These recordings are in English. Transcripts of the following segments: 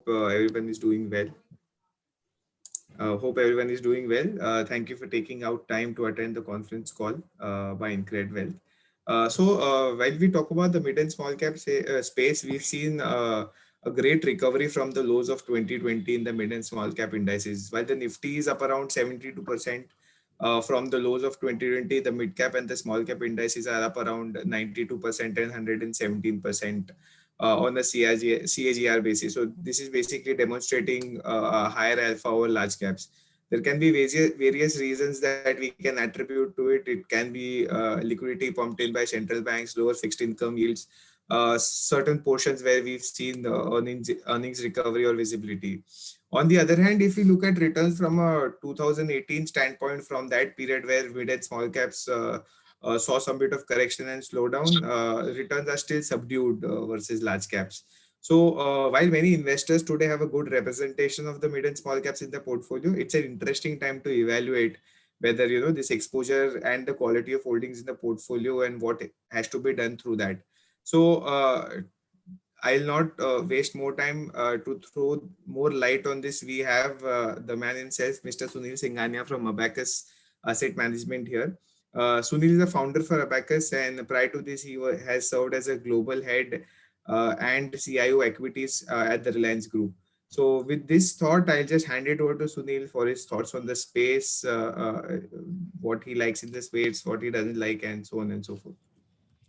everyone is doing well. Hope everyone is doing well. Thank you for taking out time to attend the conference call by InCred Wealth. While we talk about the mid and small cap space, we've seen a great recovery from the lows of 2020 in the mid and small cap indices. While the Nifty is up around 72% from the lows of 2020, the mid cap and the small cap indices are up around 92% and 117% on a CAGR basis. So this is basically demonstrating a higher alpha over large caps. There can be various reasons that we can attribute to it. It can be liquidity pumped in by central banks, lower fixed income yields, certain portions where we've seen earnings recovery or visibility. On the other hand, if we look at returns from a 2018 standpoint, from that period where mid and small caps saw some bit of correction and slowdown, returns are still subdued versus large caps. So while many investors today have a good representation of the mid and small caps in the portfolio, it's an interesting time to evaluate whether this exposure and the quality of holdings in the portfolio and what has to be done through that. So I'll not waste more time to throw more light on this. We have the man himself, Mr. Sunil Singhania from Abacus Asset Management here. Sunil is the founder for Abacus, and prior to this, he has served as a global head and CIO equities at the Reliance Group. So with this thought, I'll just hand it over to Sunil for his thoughts on the space, what he likes in the space, what he doesn't like, and so on and so forth.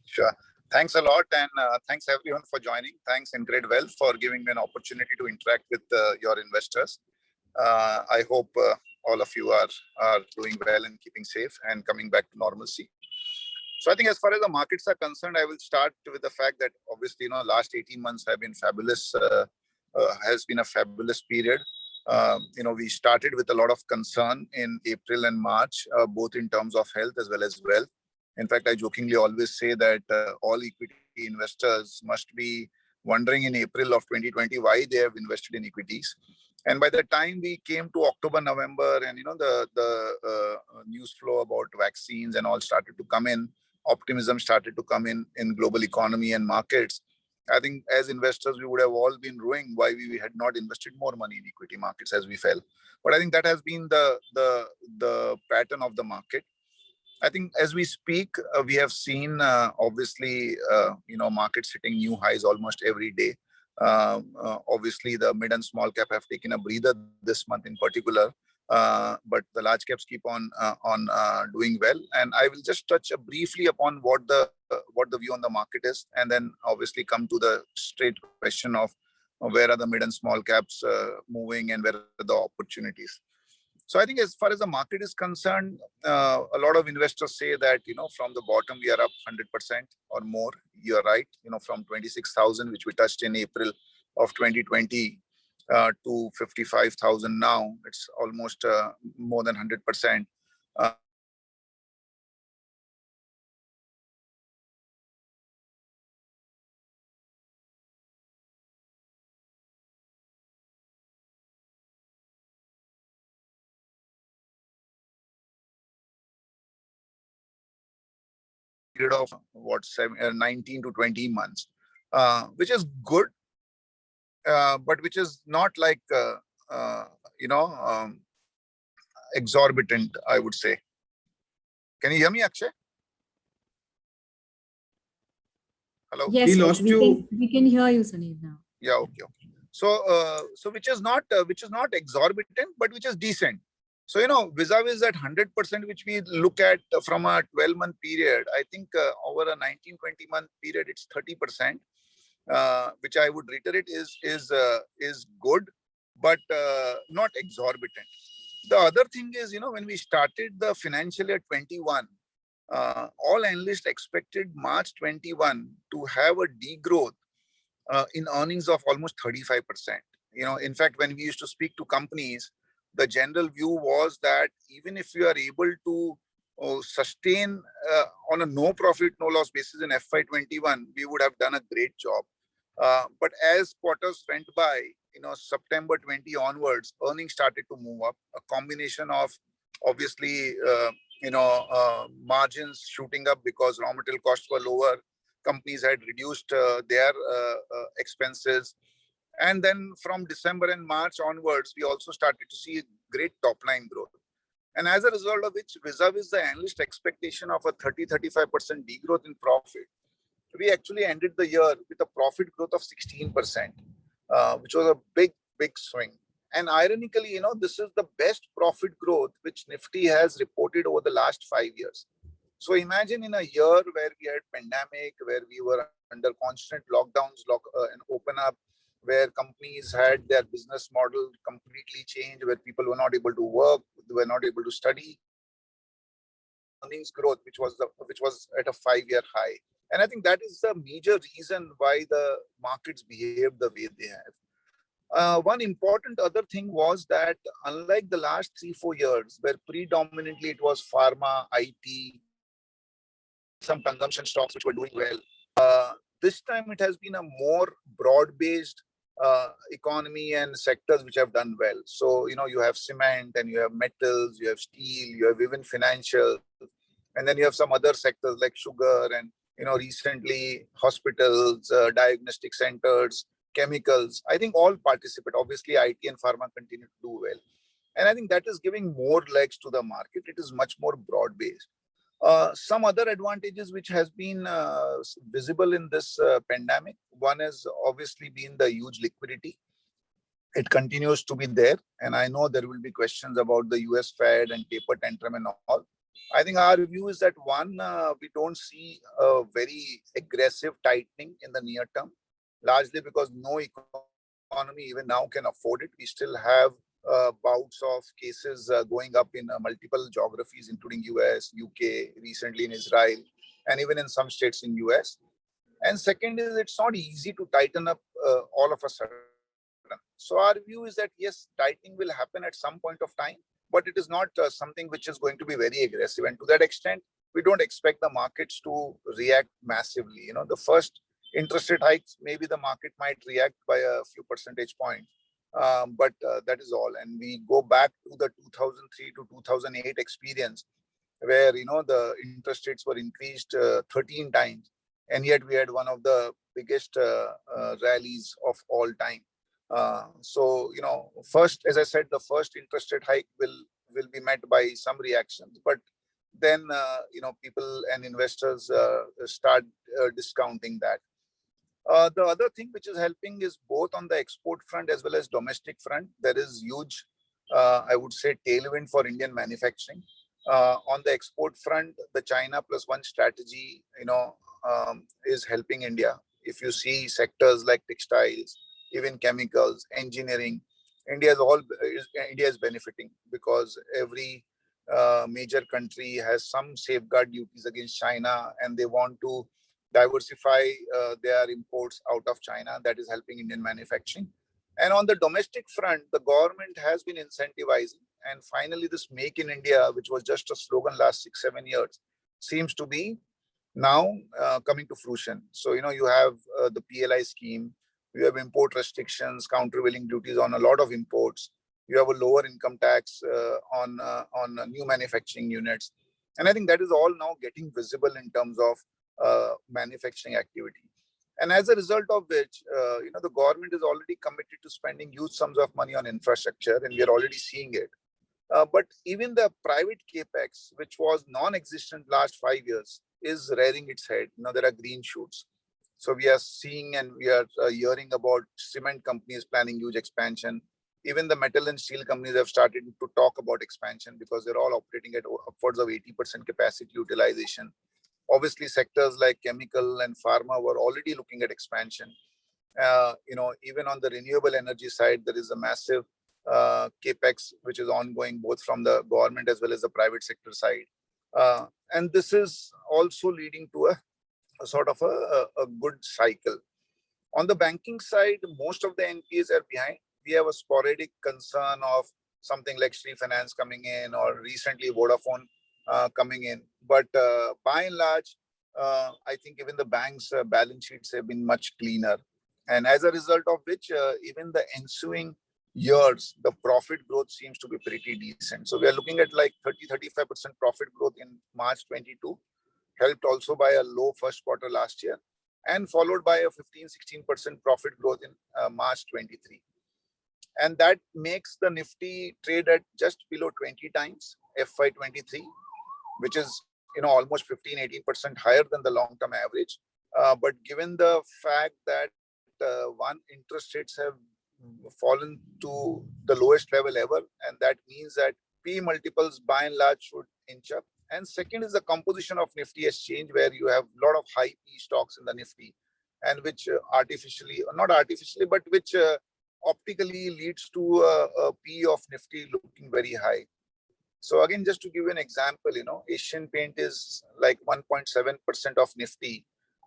Sure. Thanks a lot, and thanks everyone for joining. Thanks InCred Wealth for giving me an opportunity to interact with your investors. I hope all of you are doing well and keeping safe and coming back to normalcy. So I think as far as the markets are concerned, I will start with the fact that obviously, last 18 months have been fabulous, has been a fabulous period. We started with a lot of concern in April and March, both in terms of health as well as wealth. In fact, I jokingly always say that all equity investors must be wondering in April of 2020 why they have invested in equities. And by the time we came to October, November, and the news flow about vaccines and all started to come in, optimism started to come in global economy and markets. I think as investors, we would have all been ruining why we had not invested more money in equity markets as we fell. But I think that has been the pattern of the market. I think as we speak, we have seen obviously markets hitting new highs almost every day. Obviously, the mid and small cap have taken a breather this month in particular, but the large caps keep on doing well. And I will just touch briefly upon what the view on the market is, and then obviously come to the straight question of where are the mid and small caps moving and where are the opportunities. So I think as far as the market is concerned, a lot of investors say that, from the bottom, we are up 100% or more. You're right, from 26,000, which we touched in April of 2020 to 55,000 now. It's almost more than 100%. Period of 19 to 20 months, which is good, but which is not like exorbitant, I would say. Can you hear me, Akshay? Hello. Yes, we lost you. We can hear you, Sunil, now. Yeah. Okay. So which is not exorbitant, but which is decent. So, vis-a-vis that 100% which we look at from a 12-month period, I think over a 19-20-month period, it's 30%, which I would reiterate is good, but not exorbitant. The other thing is, when we started the financial year 21, all analysts expected March 21 to have a degrowth in earnings of almost 35%. In fact, when we used to speak to companies, the general view was that even if you are able to sustain on a no profit, no loss basis in FY21, we would have done a great job. But as quarters went by, September 20 onwards, earnings started to move up. A combination of obviously, margins shooting up because raw material costs were lower. Companies had reduced their expenses. And then from December and March onwards, we also started to see great top line growth. And as a result of which, vis-a-vis the analyst expectation of a 30-35% degrowth in profit, we actually ended the year with a profit growth of 16%, which was a big swing. And ironically, this is the best profit growth which Nifty has reported over the last 5 years. So imagine in a year where we had pandemic, where we were under constant lockdowns, and open up, where companies had their business model completely changed, where people were not able to work, they were not able to study. Earnings growth, which was at a 5-year high, and I think that is the major reason why the markets behaved the way they have. One important other thing was that unlike the last 3-4 years, where predominantly it was pharma, IT, some consumption stocks which were doing well, this time it has been a more broad-based economy and sectors which have done well. So, you have cement and you have metals, you have steel, you have even financial, and then you have some other sectors like sugar and, recently hospitals, diagnostic centers, chemicals. I think all participate. Obviously, IT and pharma continue to do well. And I think that is giving more legs to the market. It is much more broad-based. Some other advantages which has been visible in this pandemic. One has obviously been the huge liquidity. It continues to be there. And I know there will be questions about the US Fed and taper tantrum and all. I think our view is that one, we don't see a very aggressive tightening in the near term, largely because no economy even now can afford it. We still have bouts of cases going up in multiple geographies, including US, UK, recently in Israel, and even in some states in US. And second is it's not easy to tighten up all of a sudden. So our view is that yes, tightening will happen at some point of time, but it is not something which is going to be very aggressive. And to that extent, we don't expect the markets to react massively. The first interest rate hikes, maybe the market might react by a few percentage points. But that is all. And we go back to the 2003 to 2008 experience where, the interest rates were increased 13 times. And yet we had one of the biggest rallies of all time. So, first, as I said, the first interest rate hike will be met by some reactions. But then, people and investors start discounting that. The other thing which is helping is both on the export front as well as domestic front. There is huge, I would say, tailwind for Indian manufacturing. On the export front, the China plus one strategy, is helping India. If you see sectors like textiles, even chemicals, engineering, India is benefiting because every major country has some safeguard duties against China, and they want to diversify their imports out of China. That is helping Indian manufacturing. And on the domestic front, the government has been incentivizing. And finally, this Make in India, which was just a slogan last 6-7 years, seems to be now coming to fruition. So, you have the PLI scheme, you have import restrictions, countervailing duties on a lot of imports. You have a lower income tax on new manufacturing units. And I think that is all now getting visible in terms of manufacturing activity. And as a result of which, the government is already committed to spending huge sums of money on infrastructure, and we are already seeing it. But even the private capex, which was non-existent last 5 years, is rearing its head. There are green shoots. So we are seeing and we are hearing about cement companies planning huge expansion. Even the metal and steel companies have started to talk about expansion because they're all operating at upwards of 80% capacity utilization. Obviously, sectors like chemical and pharma were already looking at expansion. Even on the renewable energy side, there is a massive capex which is ongoing both from the government as well as the private sector side. And this is also leading to a sort of a good cycle. On the banking side, most of the NPAs are behind. We have a sporadic concern of something like Sri Finance coming in or recently Vodafone coming in. But by and large, I think even the banks' balance sheets have been much cleaner. And as a result of which, even the ensuing years, the profit growth seems to be pretty decent. So we are looking at like 30-35% profit growth in March 22, helped also by a low first quarter last year. and followed by a 15-16% profit growth in March 23. And that makes the Nifty trade at just below 20 times FY23, which is almost 15-18% higher than the long-term average. But given the fact that interest rates have fallen to the lowest level ever, and that means that P multiples by and large should inch up. And second is the composition of Nifty exchange, where you have a lot of high P stocks in the Nifty, and which not artificially, but which optically leads to a P of Nifty looking very high. So again, just to give you an example, Asian Paint is like 1.7% of Nifty,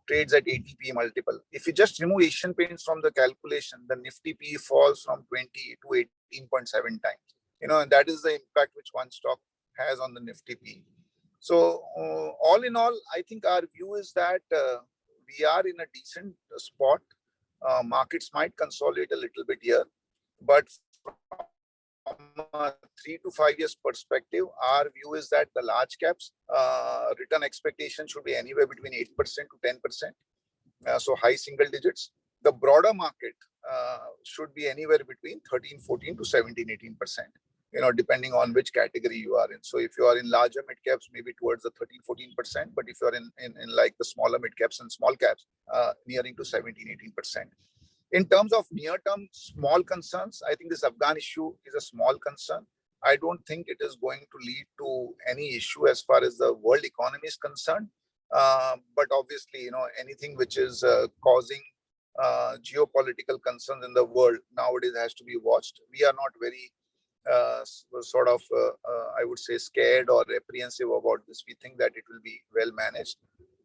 trades at 80 P multiple. If you just remove Asian Paints from the calculation, the Nifty P falls from 20 to 18.7 times. And that is the impact which one stock has on the Nifty P. So all in all, I think our view is that we are in a decent spot. Markets might consolidate a little bit here, but from a 3 to 5 years perspective, our view is that the large caps return expectation should be anywhere between 8% to 10%. So high single digits. The broader market should be anywhere between 13, 14 to 17, 18%, depending on which category you are in. So if you are in larger mid caps, maybe towards the 13, 14%. But if you are in like the smaller mid caps and small caps, nearing to 17, 18%. In terms of near-term small concerns, I think this Afghan issue is a small concern. I don't think it is going to lead to any issue as far as the world economy is concerned. But obviously, anything which is causing geopolitical concerns in the world nowadays has to be watched. We are not very I would say, scared or apprehensive about this. We think that it will be well managed.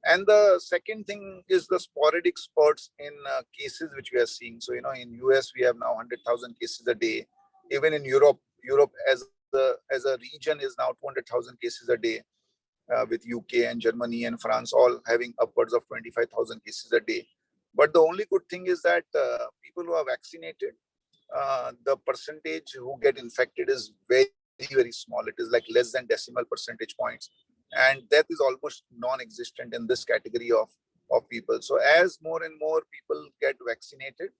And the second thing is the sporadic spurts in cases which we are seeing. So, in US, we have now 100,000 cases a day. Even in Europe as a region is now 200,000 cases a day, with UK and Germany and France all having upwards of 25,000 cases a day. But the only good thing is that people who are vaccinated, the percentage who get infected is very, very small. It is like less than decimal percentage points. And death is almost non-existent in this category of people. So as more and more people get vaccinated,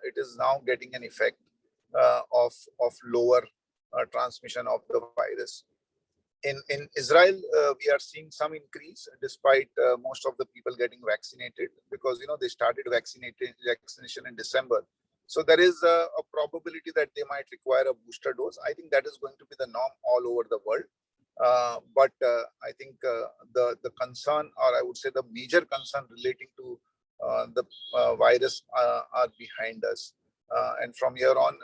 it is now getting an effect of lower transmission of the virus. In Israel, we are seeing some increase despite most of the people getting vaccinated, because they started vaccination in December. So there is a probability that they might require a booster dose. I think that is going to be the norm all over the world. But I think the concern, or I would say the major concern relating to the virus are behind us. And from here on,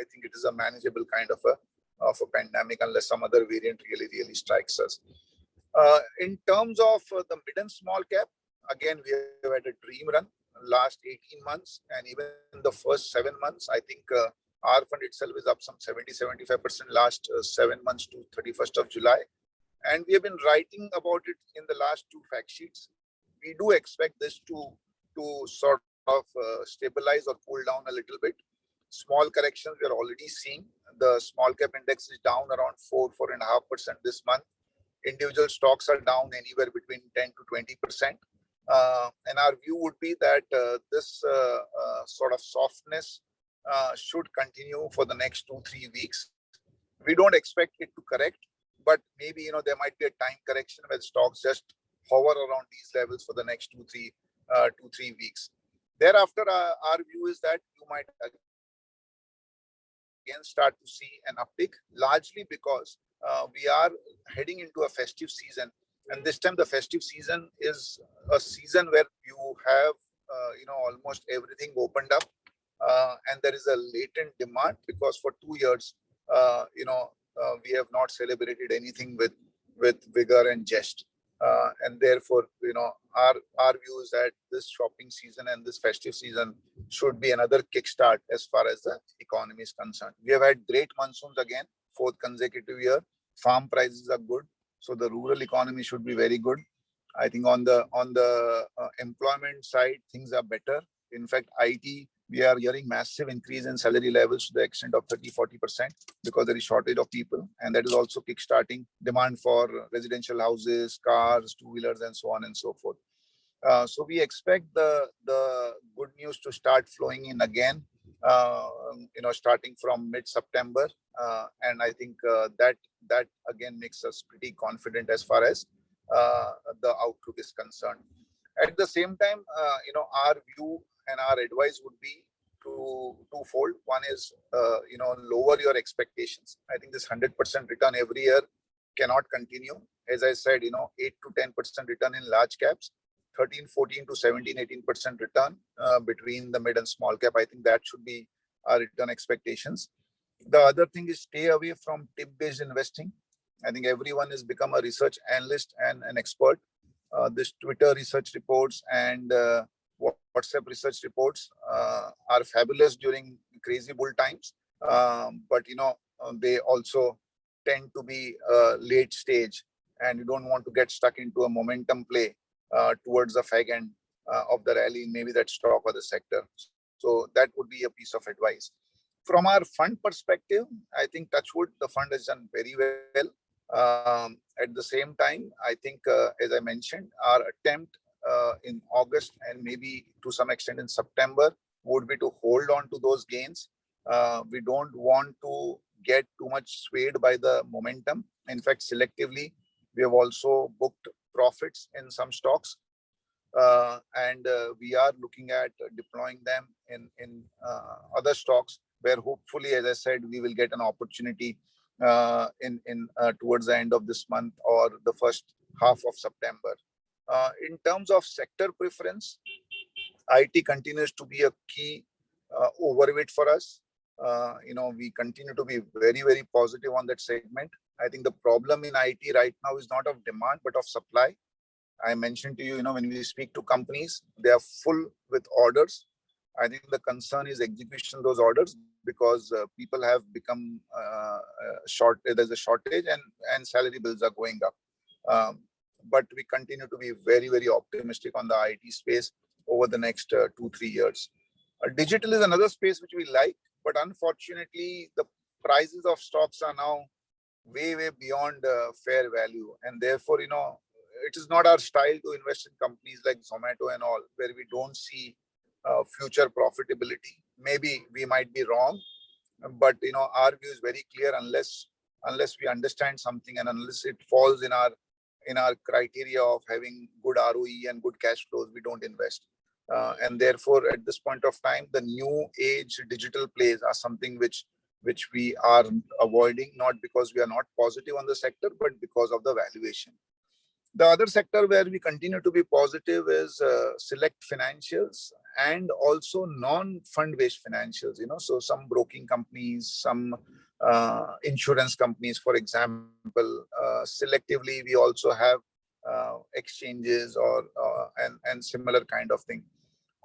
I think it is a manageable kind of a pandemic, unless some other variant really strikes us. In terms of the mid and small cap, again, we have had a dream run last 18 months, and even in the first 7 months, I think our fund itself is up some 70-75% last 7 months to 31st of July. And we have been writing about it in the last 2 fact sheets. We do expect this to sort of stabilize or cool down a little bit. Small corrections we are already seeing. The small cap index is down around 4.5% this month. Individual stocks are down anywhere between 10 to 20%. And our view would be that this sort of softness should continue for the next 2-3 weeks. We don't expect it to correct, but maybe there might be a time correction where stocks just hover around these levels for the next 2-3 weeks. Thereafter, our view is that you might again start to see an uptick, largely because we are heading into a festive season. And this time the festive season is a season where you have, almost everything opened up. And there is a latent demand, because for 2 years, we have not celebrated anything with vigor and jest. And therefore, our view is that this shopping season and this festive season should be another kickstart as far as the economy is concerned. We have had great monsoons again, 4th consecutive year. Farm prices are good. So the rural economy should be very good. I think on the employment side, things are better. In fact, IT, we are hearing massive increase in salary levels to the extent of 30-40%, because there is shortage of people. And that is also kickstarting demand for residential houses, cars, two-wheelers, and so on and so forth. So we expect the good news to start flowing in again, starting from mid-September, and I think that again makes us pretty confident as far as the outlook is concerned. At the same time, our view and our advice would be twofold. One is, lower your expectations. I think this 100% return every year cannot continue. As I said, 8 to 10% return in large caps, 13, 14 to 17, 18% return between the mid and small cap. I think that should be our return expectations. The other thing is stay away from tip-based investing. I think everyone has become a research analyst and an expert. This Twitter research reports and WhatsApp research reports are fabulous during crazy bull times. But they also tend to be late stage, and you don't want to get stuck into a momentum play towards the fag end of the rally, maybe that stock or the sector. So that would be a piece of advice. From our fund perspective, I think Touchwood, the fund has done very well. At the same time, I think, as I mentioned, our attempt in August and maybe to some extent in September would be to hold on to those gains. We don't want to get too much swayed by the momentum. In fact, selectively, we have also booked profits in some stocks, and we are looking at deploying them in other stocks where hopefully, as I said, we will get an opportunity in towards the end of this month or the first half of September. In terms of sector preference, IT continues to be a key overweight for us. We continue to be very, very positive on that segment. I think the problem in IT right now is not of demand, but of supply. I mentioned to you, when we speak to companies, they are full with orders. I think the concern is execution of those orders because people have become short. There's a shortage and salary bills are going up. But we continue to be very, very optimistic on the IT space over the next 2-3 years. Digital is another space which we like, but unfortunately, the prices of stocks are now way, way beyond fair value. And therefore, it is not our style to invest in companies like Zomato and all, where we don't see future profitability. Maybe we might be wrong, but our view is very clear. Unless we understand something and unless it falls in our criteria of having good ROE and good cash flows, we don't invest. And therefore, at this point of time, the new age digital plays are something which we are avoiding, not because we are not positive on the sector, but because of the valuation. The other sector where we continue to be positive is select financials and also non-fund based financials. So some broking companies, some insurance companies, for example. Selectively, we also have exchanges or and similar kind of thing.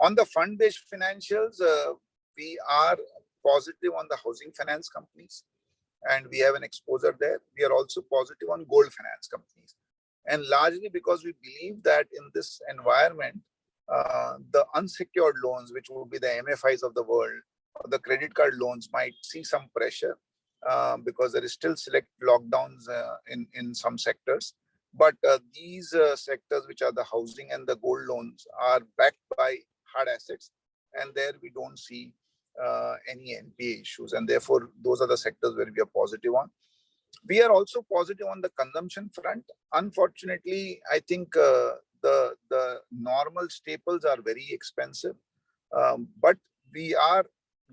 On the fund based financials, we are positive on the housing finance companies, and we have an exposure there. We are also positive on gold finance companies. And largely because we believe that in this environment, the unsecured loans, which would be the MFIs of the world, or the credit card loans, might see some pressure because there is still select lockdowns in some sectors. But these sectors, which are the housing and the gold loans, are backed by hard assets, and there we don't see any NPA issues. And therefore, those are the sectors where we are positive on. We are also positive on the consumption front. Unfortunately, I think the normal staples are very expensive, but we are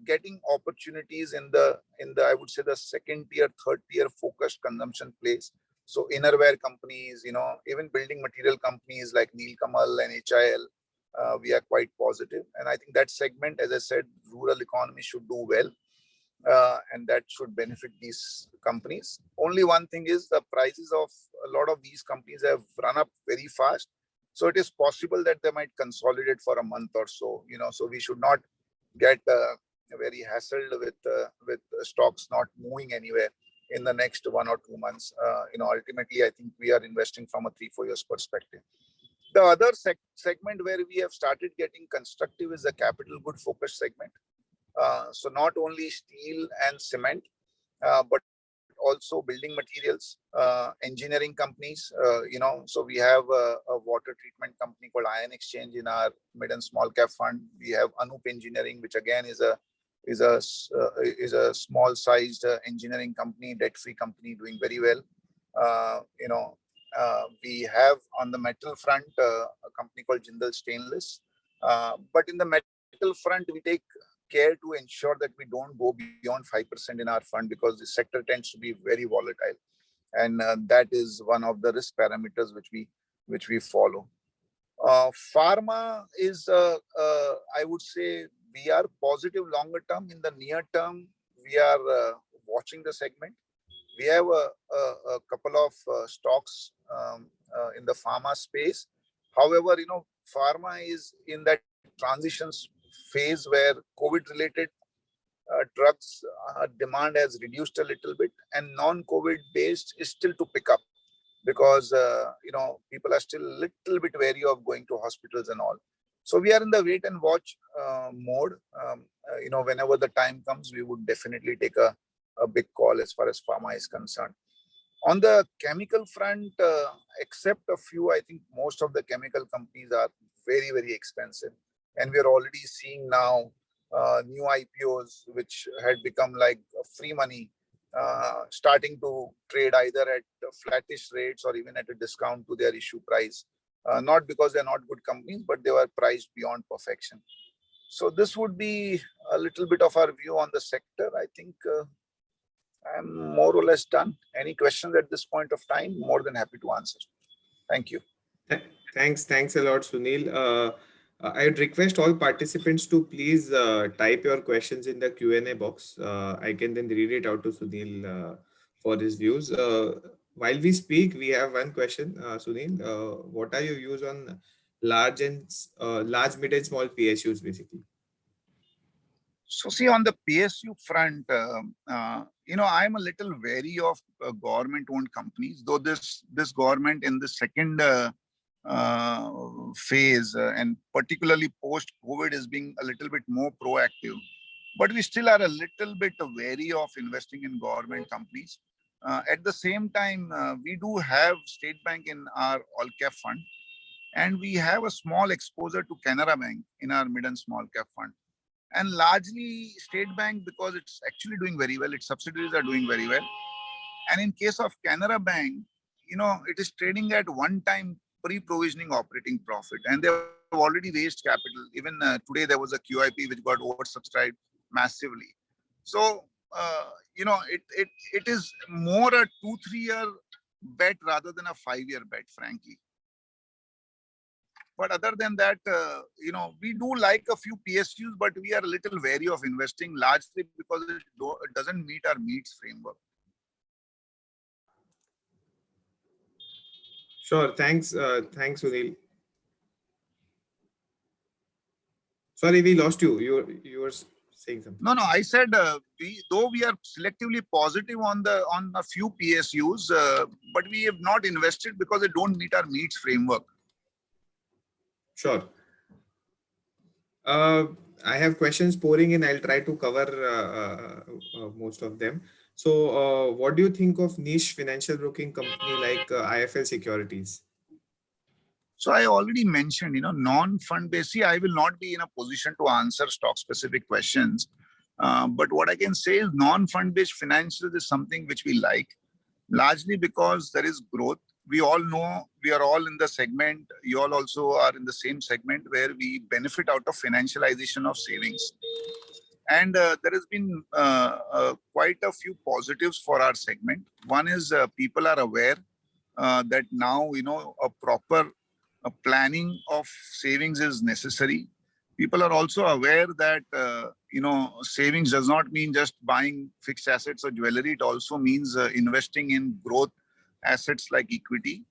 getting opportunities in the I would say the second tier, third tier focused consumption place. So innerwear companies, even building material companies like Nilkamal and HIL, we are quite positive. And I think that segment, as I said, rural economy should do well. And that should benefit these companies. Only one thing is the prices of a lot of these companies have run up very fast. So it is possible that they might consolidate for a month or so. So we should not get very hassled with stocks not moving anywhere in the next 1 or 2 months. Ultimately, I think we are investing from a 3-4 years perspective. The other segment where we have started getting constructive is the capital good focus segment. So not only steel and cement, but also building materials, engineering companies. So we have a water treatment company called Ion Exchange in our mid and small cap fund. We have Anup Engineering, which again is a small sized engineering company, debt free company, doing very well. We have on the metal front a company called Jindal Stainless. But in the metal front, we take care to ensure that we don't go beyond 5% in our fund, because the sector tends to be very volatile, and that is one of the risk parameters which we follow. Pharma is, I would say, we are positive longer term. In the near term, we are watching the segment. We have a couple of stocks in the pharma space. However, pharma is in that transition phase where COVID-related drugs demand has reduced a little bit, and non-COVID based is still to pick up, because people are still a little bit wary of going to hospitals and all. So we are in the wait and watch mode. Whenever the time comes, we would definitely take a big call as far as pharma is concerned. On the chemical front, except a few, I think most of the chemical companies are very, very expensive. And we are already seeing now new IPOs, which had become like free money, starting to trade either at flattish rates or even at a discount to their issue price. Not because they're not good companies, but they were priced beyond perfection. So this would be a little bit of our view on the sector. I think I'm more or less done. Any questions at this point of time? More than happy to answer. Thank you. Thanks a lot, Sunil. I would request all participants to please type your questions in the Q&A box. I can then read it out to Sunil for his views. While we speak, we have one question, Sunil. What are your views on large, mid, and small PSUs, basically? So see, on the PSU front, I'm a little wary of government-owned companies, though this government in the second phase and particularly post-COVID is being a little bit more proactive. But we still are a little bit wary of investing in government companies. At the same time, we do have State Bank in our all-cap fund, and we have a small exposure to Canara Bank in our mid and small cap fund. And largely State Bank, because it's actually doing very well, its subsidiaries are doing very well. And in case of Canara Bank, it is trading at one-time pre-provisioning operating profit, and they've already raised capital. Even today there was a QIP which got oversubscribed massively. So it is more a 2-3 year bet rather than a 5-year bet, frankly. But other than that, we do like a few PSUs, but we are a little wary of investing, largely because it doesn't meet our needs framework. Sure. Thanks, Sunil. Sorry, we lost you. You were saying something. No. I said we are selectively positive on a few PSUs, but we have not invested because they don't meet our needs framework. Sure. I have questions pouring in. I'll try to cover most of them. So, what do you think of niche financial broking company like IFL Securities? So I already mentioned, non-fund based. See, I will not be in a position to answer stock-specific questions. But what I can say is non-fund based financials is something which we like, largely because there is growth. We all know we are all in the segment. You all also are in the same segment where we benefit out of financialization of savings. And there has been quite a few positives for our segment. One is people are aware that now, a proper planning of savings is necessary. People are also aware that, savings does not mean just buying fixed assets or jewelry. It also means investing in growth assets like equity.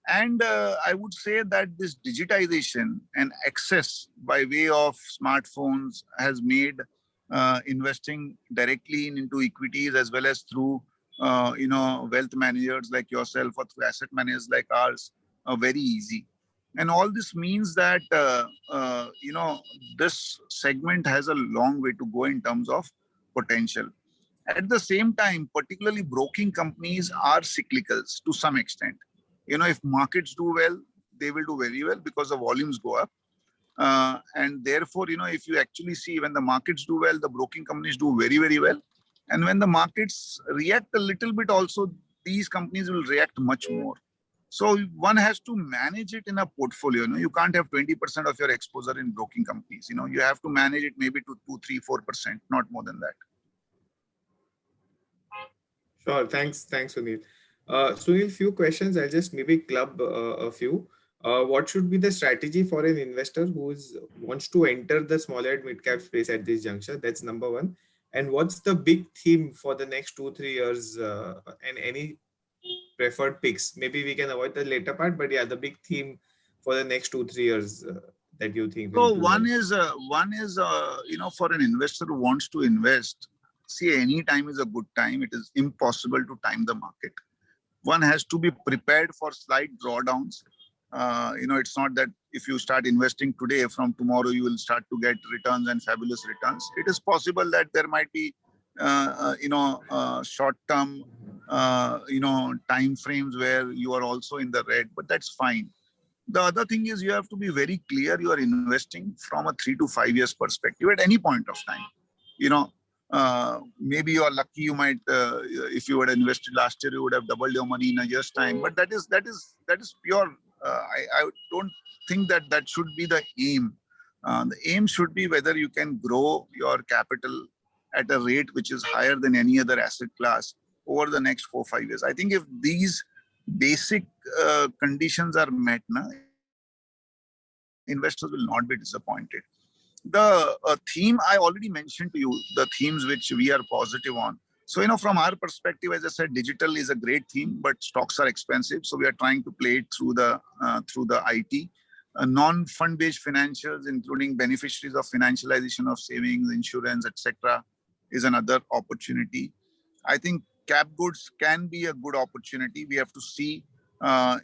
And I would say that this digitization and access by way of smartphones has made investing directly into equities as well as through, wealth managers like yourself or through asset managers like ours very easy. And all this means that, this segment has a long way to go in terms of potential. At the same time, particularly broking companies are cyclicals to some extent. If markets do well, they will do very well because the volumes go up. And therefore, if you actually see when the markets do well, the broking companies do very, very well. And when the markets react a little bit also, these companies will react much more. So one has to manage it in a portfolio. You can't have 20% of your exposure in broking companies. You have to manage it maybe to 2, 3, 4%, not more than that. Sure. Thanks, Sunil. Sunil, few questions. I'll just maybe club a few. What should be the strategy for an investor who wants to enter the small and mid cap space at this juncture? That's number one. And what's the big theme for the next 2-3 years? And any preferred picks? Maybe we can avoid the later part, but yeah, the big theme for the next 2-3 years that you think will So do one well. is for an investor who wants to invest. See, any time is a good time. It is impossible to time the market. One has to be prepared for slight drawdowns. It's not that if you start investing today, from tomorrow you will start to get returns and fabulous returns. It is possible that there might be, short-term, time frames where you are also in the red, but that's fine. The other thing is you have to be very clear you are investing from a 3 to 5 years perspective at any point of time. Maybe you are lucky, you might, if you had invested last year, you would have doubled your money in a year's time. But that is pure. I don't think that should be the aim. The aim should be whether you can grow your capital at a rate which is higher than any other asset class over the next 4-5 years. I think if these basic conditions are met, investors will not be disappointed. The theme I already mentioned to you, the themes which we are positive on. So, from our perspective, as I said, digital is a great theme, but stocks are expensive. So we are trying to play it through the IT. Non-fund-based financials, including beneficiaries of financialization of savings, insurance, etc., is another opportunity. I think cap goods can be a good opportunity. We have to see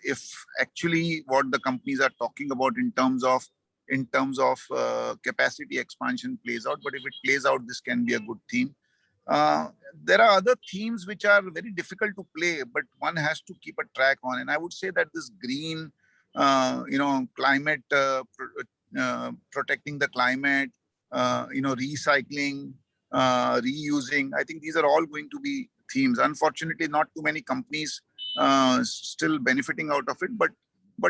if actually what the companies are talking about in terms of capacity expansion plays out. But if it plays out, this can be a good theme. There are other themes which are very difficult to play, but one has to keep a track on. And I would say that this green, climate, protecting the climate, recycling, reusing. I think these are all going to be themes. Unfortunately, not too many companies still benefiting out of it, but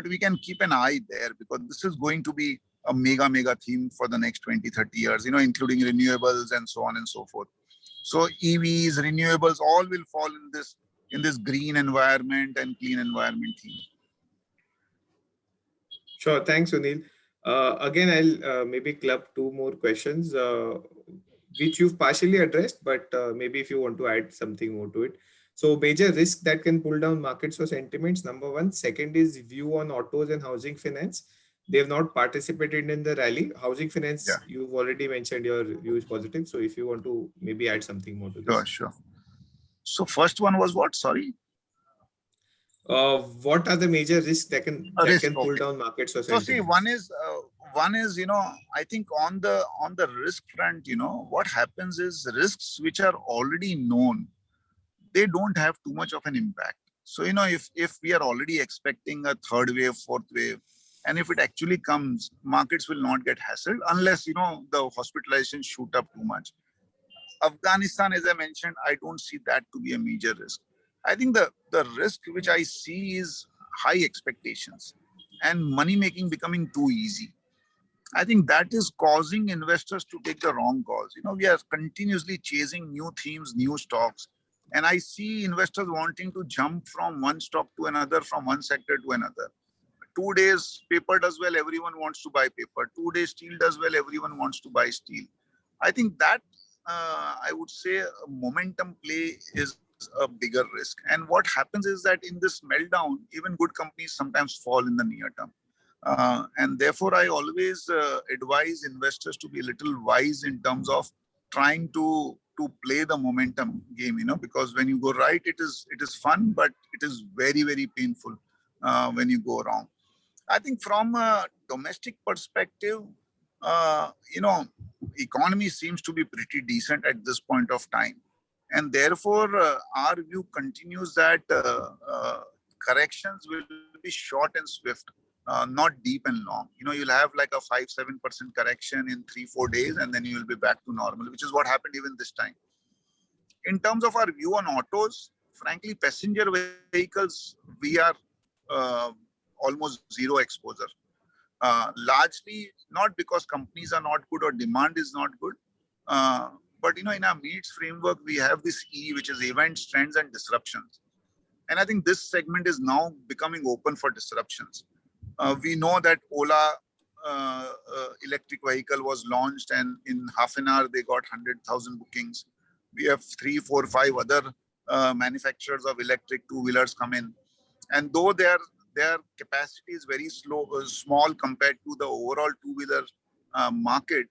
we can keep an eye there because this is going to be a mega theme for the next 20-30 years, including renewables and so on and so forth. So EVs, renewables, all will fall in this green environment and clean environment theme. Sure. Thanks, Sunil. Again, I'll maybe club two more questions, which you've partially addressed, but maybe if you want to add something more to it. So major risk that can pull down markets or sentiments, number one. Second is view on autos and housing finance. They have not participated in the rally. Housing finance, Yeah. you've already mentioned your view is positive. So if you want to maybe add something more to this. Sure. So first one was what? Sorry. What are the major risks that can pull down markets or sentiments? So see, one is I think on the risk front, what happens is risks which are already known, they don't have too much of an impact. So if we are already expecting a third wave, fourth wave, and if it actually comes, markets will not get hassled unless the hospitalization shoot up too much. Afghanistan, as I mentioned, I don't see that to be a major risk. I think the risk which I see is high expectations and money making becoming too easy. I think that is causing investors to take the wrong calls. We are continuously chasing new themes, new stocks. And I see investors wanting to jump from one stock to another, from one sector to another. 2 days paper does well, everyone wants to buy paper. 2 days steel does well, everyone wants to buy steel. I think that I would say a momentum play is a bigger risk. And what happens is that in this meltdown, even good companies sometimes fall in the near term. And therefore, I always advise investors to be a little wise in terms of trying to play the momentum game, because when you go right, it is fun, but it is very painful when you go wrong. I think from a domestic perspective, economy seems to be pretty decent at this point of time. And therefore, our view continues that corrections will be short and swift, not deep and long. You'll have like a 5-7% correction in 3-4 days, and then you will be back to normal, which is what happened even this time. In terms of our view on autos, frankly, passenger vehicles, we are uh, almost zero exposure. Largely not because companies are not good or demand is not good, but in our needs framework we have this E, which is events, trends, and disruptions. And I think this segment is now becoming open for disruptions. We know that Ola electric vehicle was launched, and in half an hour they got 100,000 bookings. We have 3, 4, 5 other manufacturers of electric two-wheelers come in, and though their capacity is very small compared to the overall two-wheeler market,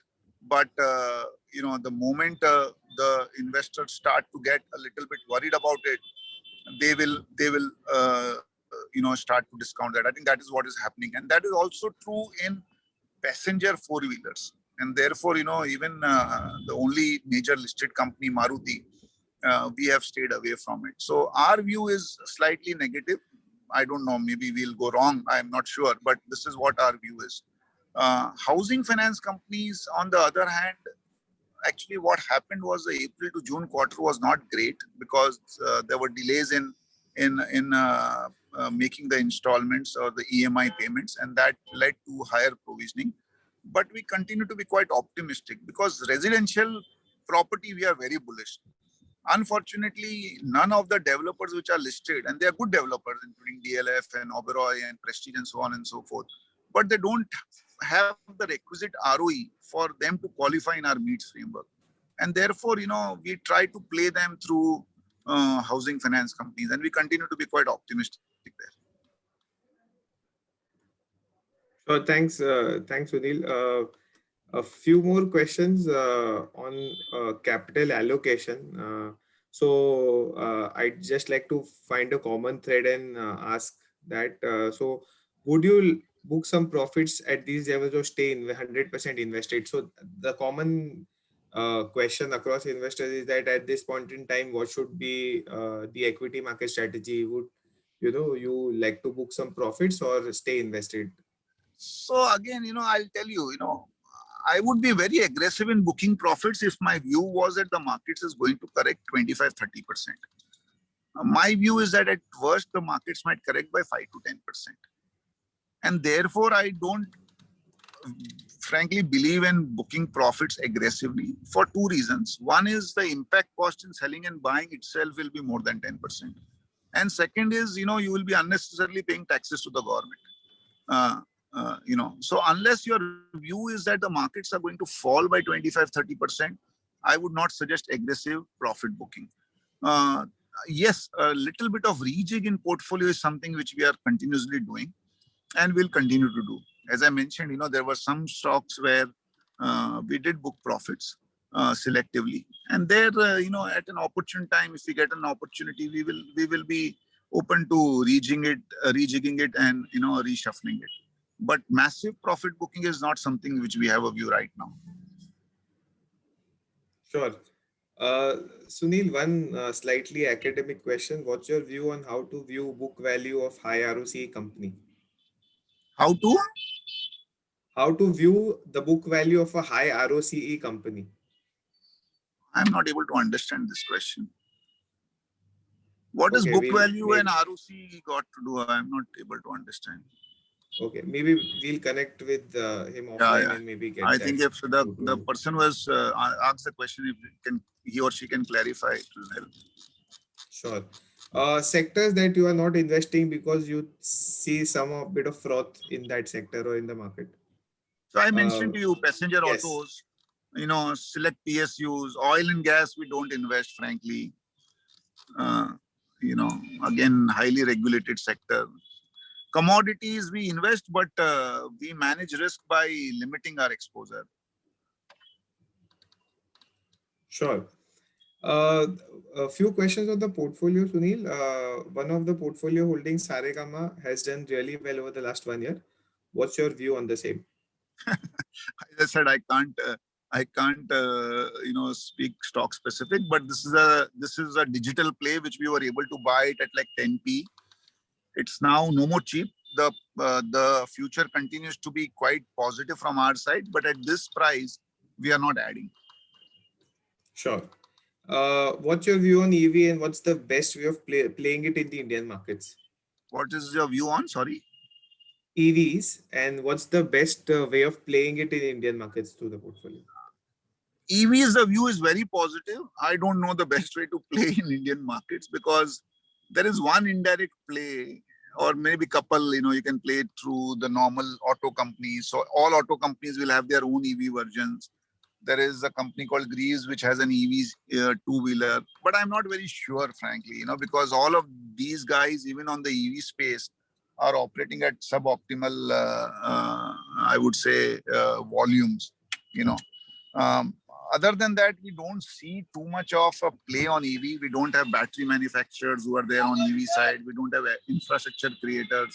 but the moment the investors start to get a little bit worried about it, they will start to discount that. I think that is what is happening, and that is also true in passenger four-wheelers. And therefore, even the only major listed company, Maruti, we have stayed away from it. So our view is slightly negative. I don't know, maybe we'll go wrong. I'm not sure, but this is what our view is. Housing finance companies, on the other hand, actually what happened was the April to June quarter was not great because there were delays in making the installments or the EMI payments, and that led to higher provisioning. But we continue to be quite optimistic because residential property, we are very bullish. Unfortunately, none of the developers which are listed, and they are good developers, including DLF and Oberoi and Prestige and so on and so forth, but they don't have the requisite ROE for them to qualify in our meets framework. And therefore, we try to play them through housing finance companies, and we continue to be quite optimistic there. So thanks, Sunil. A few more questions on capital allocation. I'd just like to find a common thread and ask that. So, would you book some profits at these levels or stay in 100% invested? So, the common question across investors is that at this point in time, what should be the equity market strategy? Would you like to book some profits or stay invested? So again, I'll tell you, I would be very aggressive in booking profits if my view was that the markets is going to correct 25-30%. My view is that at worst, the markets might correct by 5 to 10%. And therefore, I don't frankly believe in booking profits aggressively for two reasons. One is the impact cost in selling and buying itself will be more than 10%. And second is, you will be unnecessarily paying taxes to the government. So unless your view is that the markets are going to fall by 25-30%, I would not suggest aggressive profit booking. Yes, a little bit of rejig in portfolio is something which we are continuously doing and will continue to do. As I mentioned, there were some stocks where we did book profits selectively, and there, at an opportune time, if we get an opportunity, we will be open to rejigging it, and reshuffling it. But massive profit booking is not something which we have a view right now. Sure. Sunil, one slightly academic question. What's your view on how to view book value of high ROCE company? How to? How to view the book value of a high ROCE company? I'm not able to understand this question. What is Okay, book value and ROC got to do? I'm not able to understand. Okay, maybe we'll connect with him offline and maybe get I that. think if the person was asked the question, if he or she can clarify, it will help. Sure. Sectors that you are not investing because you see some bit of froth in that sector or in the market. So I mentioned to you passenger yes. autos, select PSUs, oil and gas, we don't invest, frankly. Again, highly regulated sector. Commodities, we invest, but we manage risk by limiting our exposure. Sure. A few questions on the portfolio, Sunil. One of the portfolio holdings, Saregama, has done really well over the last 1 year. What's your view on the same? As I said, I can't speak stock specific, but this is a digital play which we were able to buy it at like 10p. It's now no more cheap. The future continues to be quite positive from our side, but at this price, we are not adding. Sure. What's your view on EV and what's the best way of playing it in the Indian markets? What is your view on? Sorry. EVs and what's the best way of playing it in Indian markets through the portfolio? EVs, the view is very positive. I don't know the best way to play in Indian markets because there is one indirect play, or maybe couple, you can play it through the normal auto companies. So all auto companies will have their own EV versions. There is a company called Greaves which has an EV two-wheeler, but I'm not very sure, frankly, because all of these guys, even on the EV space, are operating at suboptimal, I would say, volumes. You know, um, Other than that, we don't see too much of a play on EV. We don't have battery manufacturers who are there on EV side. We don't have infrastructure creators.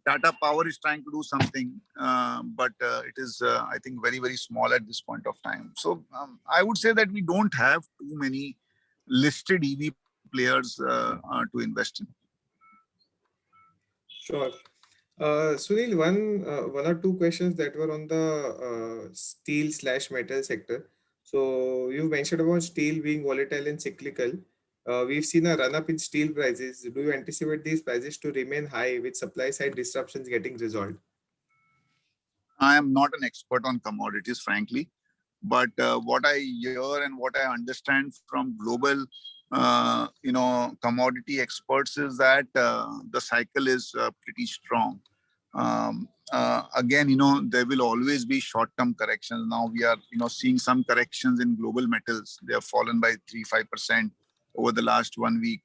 Tata Power is trying to do something, but it is, I think, very, very small at this point of time. So I would say that we don't have too many listed EV players to invest in. Sure. Sunil, one or two questions that were on the steel/metal sector. So you mentioned about steel being volatile and cyclical. We've seen a run up in steel prices. Do you anticipate these prices to remain high with supply side disruptions getting resolved? I am not an expert on commodities, frankly, but what I hear and what I understand from global, commodity experts is that the cycle is pretty strong. Again, there will always be short-term corrections. Now we are, seeing some corrections in global metals. They have fallen by 3-5% over the last 1 week.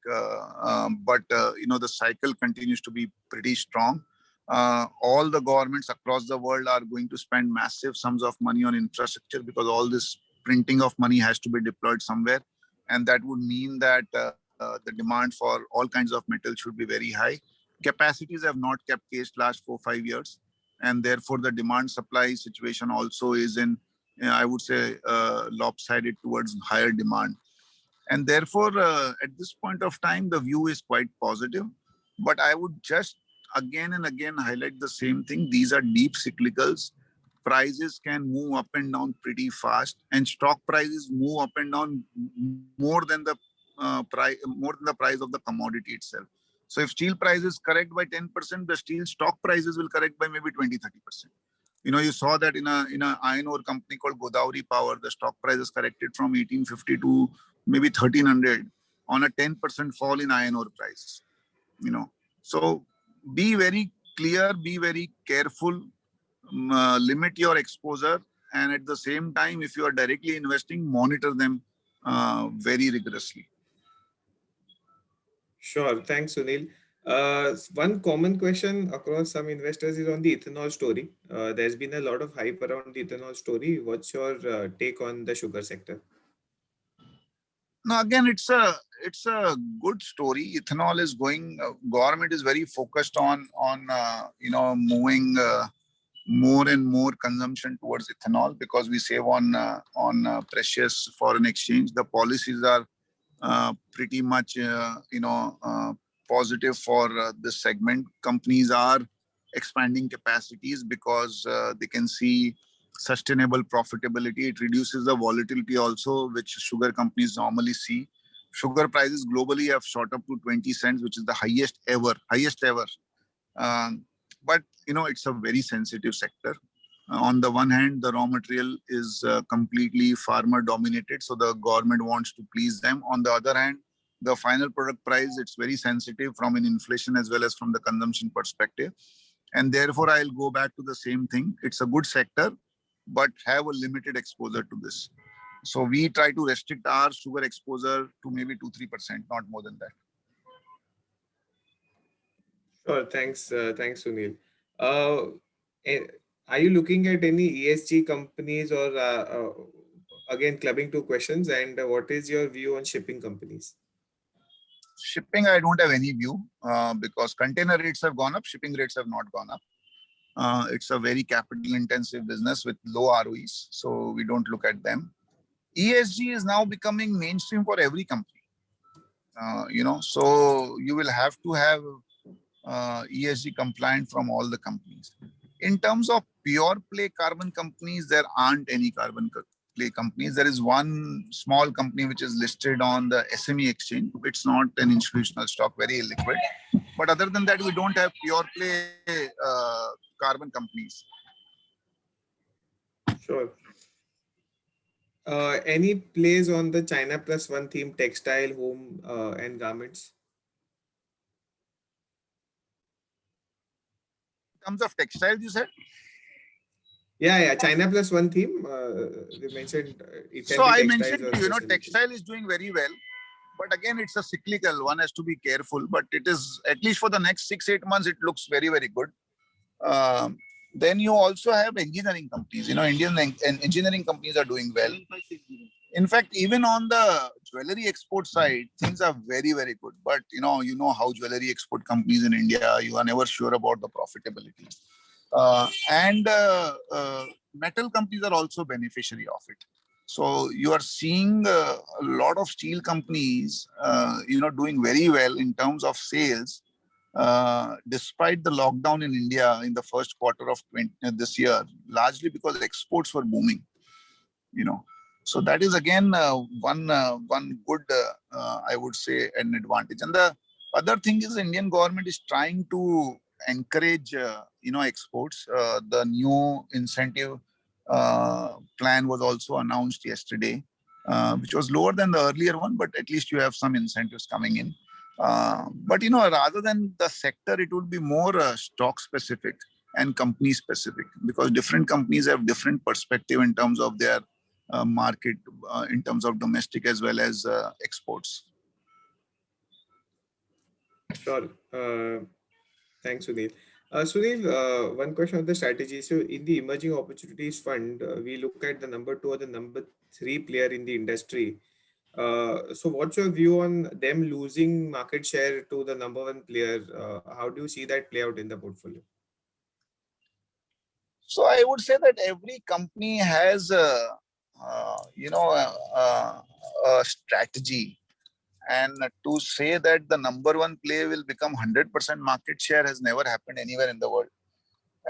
But the cycle continues to be pretty strong. All the governments across the world are going to spend massive sums of money on infrastructure because all this printing of money has to be deployed somewhere. And that would mean that the demand for all kinds of metal should be very high. Capacities have not kept pace last 4-5 years. And therefore, the demand supply situation also is in, I would say, lopsided towards higher demand. And therefore, at this point of time, the view is quite positive. But I would just again and again highlight the same thing. These are deep cyclicals. Prices can move up and down pretty fast, and stock prices move up and down more than the price of the commodity itself. So if steel prices correct by 10%, the steel stock prices will correct by maybe 20-30%. You saw that in a iron ore company called Godavari Power, the stock prices corrected from 1850 to maybe 1300 on a 10% fall in iron ore prices. So be very clear, be very careful, limit your exposure, and at the same time, if you are directly investing, monitor them very rigorously. Sure. Thanks, Sunil. One common question across some investors is on the ethanol story. There's been a lot of hype around the ethanol story. What's your take on the sugar sector? Now, again, it's a good story. Ethanol is going. Government is very focused on moving more and more consumption towards ethanol because we save on precious foreign exchange. The policies are pretty much positive for this segment. Companies are expanding capacities because they can see sustainable profitability. It reduces the volatility also, which sugar companies normally see. Sugar prices globally have shot up to 20 cents, which is the highest ever. But it's a very sensitive sector. On the one hand, the raw material is completely farmer dominated, so the government wants to please them. On the other hand, the final product price, it's very sensitive from an inflation as well as from the consumption perspective. And therefore, I'll go back to the same thing. It's a good sector, but have a limited exposure to this. So we try to restrict our sugar exposure to maybe 2-3%, not more than that. Sure. Thanks, Sunil. Uh, eh, are you looking at any ESG companies or again clubbing two questions? And what is your view on shipping companies? Shipping, I don't have any view because container rates have gone up, shipping rates have not gone up. It's a very capital intensive business with low ROEs, so we don't look at them. ESG is now becoming mainstream for every company. So you will have to have ESG compliant from all the companies. In terms of pure play carbon companies, there aren't any play companies. There is one small company which is listed on the SME exchange. It's not an institutional stock, very illiquid. But other than that, we don't have pure play carbon companies. Sure. Any plays on the China plus one theme, textile, home, and garments? In terms of textiles, you said? Yeah, China plus one theme. They mentioned it So can be I textiles mentioned or to you, specialty. textile is doing very well. But again, it's a cyclical. One has to be careful. But it is, at least for the next 6-8 months, it looks very, very good. Um, then you also have engineering companies. Indian engineering companies are doing well. In fact, even on the jewelry export side, things are very, very good. But how jewelry export companies in India, you are never sure about the profitability. And metal companies are also beneficiary of it. So you are seeing a lot of steel companies, doing very well in terms of sales, despite the lockdown in India in the first quarter of this year, largely because exports were booming. You know, so that is again one good, I would say, an advantage. And the other thing is, the Indian government is trying to encourage, exports. The new incentive plan was also announced yesterday, which was lower than the earlier one, but at least you have some incentives coming in. But rather than the sector, it would be more stock specific and company specific, because different companies have different perspective in terms of their market, in terms of domestic as well as exports. Sure. Thanks, Sunil. Sunil, one question on the strategy. So, in the Emerging Opportunities Fund, we look at the number two or the number three player in the industry. So, what's your view on them losing market share to the number one player? How do you see that play out in the portfolio? So I would say that every company has a strategy, and to say that the number one play will become 100% market share has never happened anywhere in the world,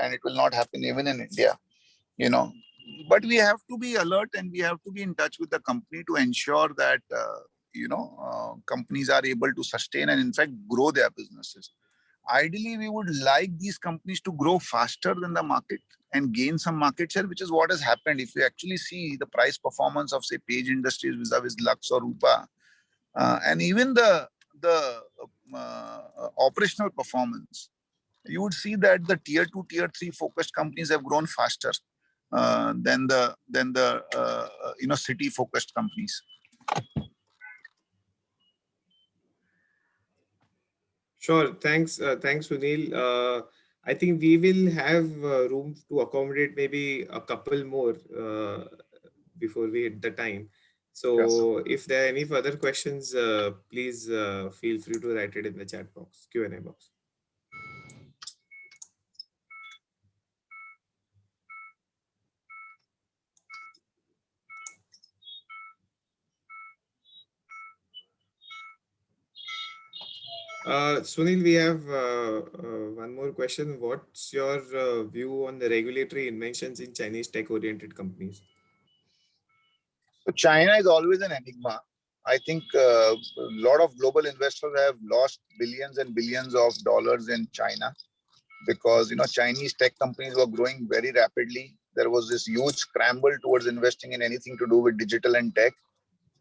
and it will not happen even in India. You know, but we have to be alert and we have to be in touch with the company to ensure that companies are able to sustain and in fact grow their businesses. Ideally, we would like these companies to grow faster than the market and gain some market share, which is what has happened. If you actually see the price performance of, say, Page Industries vis-a-vis Lux or Rupa, and even the operational performance, you would see that the tier 2, tier 3 focused companies have grown faster than the city focused companies. Sure. Thanks, Sunil. I think we will have room to accommodate maybe a couple more before we hit the time. Yes. So, if there are any further questions, please feel free to write it in the chat box, Q&A box. Sunil, we have one more question. What's your view on the regulatory inventions in Chinese tech-oriented companies? So China is always an enigma. I think a lot of global investors have lost billions and billions of dollars in China because Chinese tech companies were growing very rapidly. There was this huge scramble towards investing in anything to do with digital and tech.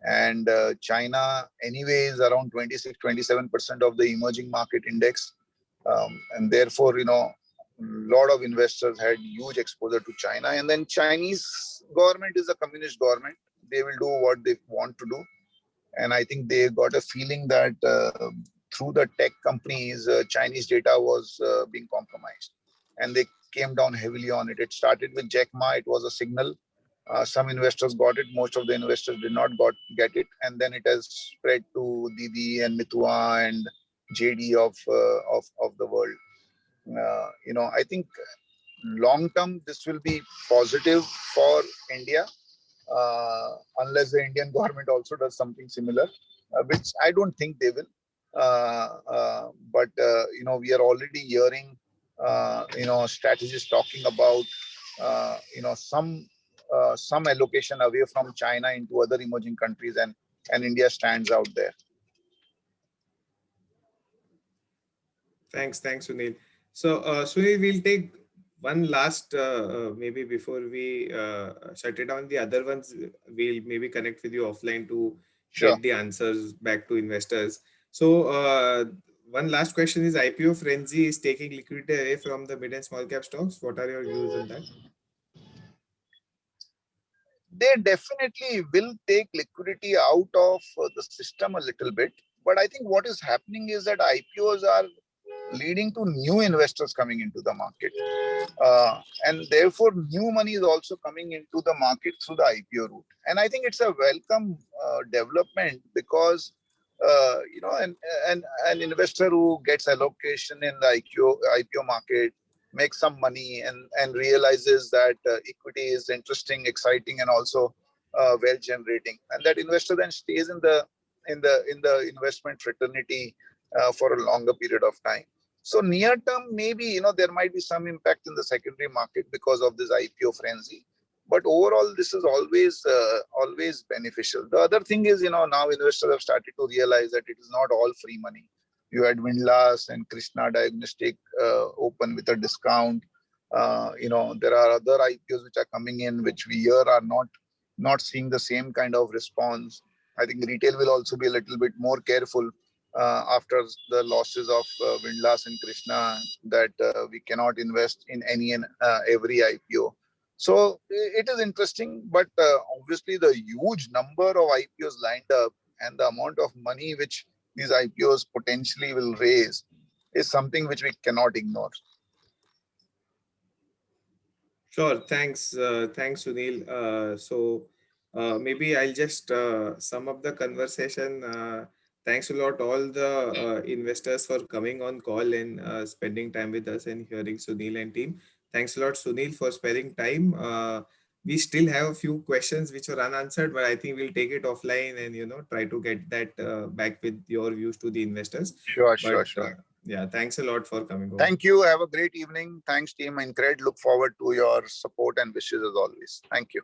And China anyway is around 26-27% of the emerging market index. And therefore, a lot of investors had huge exposure to China. And then Chinese government is a communist government. They will do what they want to do. And I think they got a feeling that through the tech companies, Chinese data was being compromised. And they came down heavily on it. It started with Jack Ma. It was a signal. Some investors got it. Most of the investors did not get it. And then it has spread to Didi and Mitua and JD of the world. I think long term, this will be positive for India, unless the Indian government also does something similar, which I don't think they will. But we are already hearing, strategists talking about, some allocation away from China into other emerging countries, and India stands out there. Thanks, Sunil. So, Sunil, we'll take one last, maybe before we shut it down. The other ones, we'll maybe connect with you offline to Sure. get the answers back to investors. So, one last question is IPO frenzy is taking liquidity away from the mid and small cap stocks. What are your views on that? They definitely will take liquidity out of the system a little bit. But I think what is happening is that IPOs are leading to new investors coming into the market. And therefore, new money is also coming into the market through the IPO route. And I think it's a welcome development, because an investor who gets allocation in the IPO market makes some money, and realizes that equity is interesting, exciting, and also wealth generating, and that investor then stays in the investment fraternity for a longer period of time. So near term, maybe there might be some impact in the secondary market because of this IPO frenzy, but overall this is always beneficial. The other thing is, now investors have started to realize that it is not all free money. You had Windlass and Krishna Diagnostic open with a discount. There are other IPOs which are coming in, which we hear are not seeing the same kind of response. I think retail will also be a little bit more careful after the losses of Windlass and Krishna, that we cannot invest in any and every IPO. So it is interesting, but obviously the huge number of IPOs lined up and the amount of money which these IPOs potentially will raise is something which we cannot ignore. Sure. Thanks, Sunil. Maybe I'll just sum up the conversation. Thanks a lot, all the investors, for coming on call and spending time with us and hearing Sunil and team. Thanks a lot, Sunil, for sparing time. We still have a few questions which are unanswered, but I think we'll take it offline and try to get that back with your views to the investors. Sure, But sure. yeah, thanks a lot for coming on. Thank you. Have a great evening. Thanks, team InCred. Look forward to your support and wishes as always. Thank you.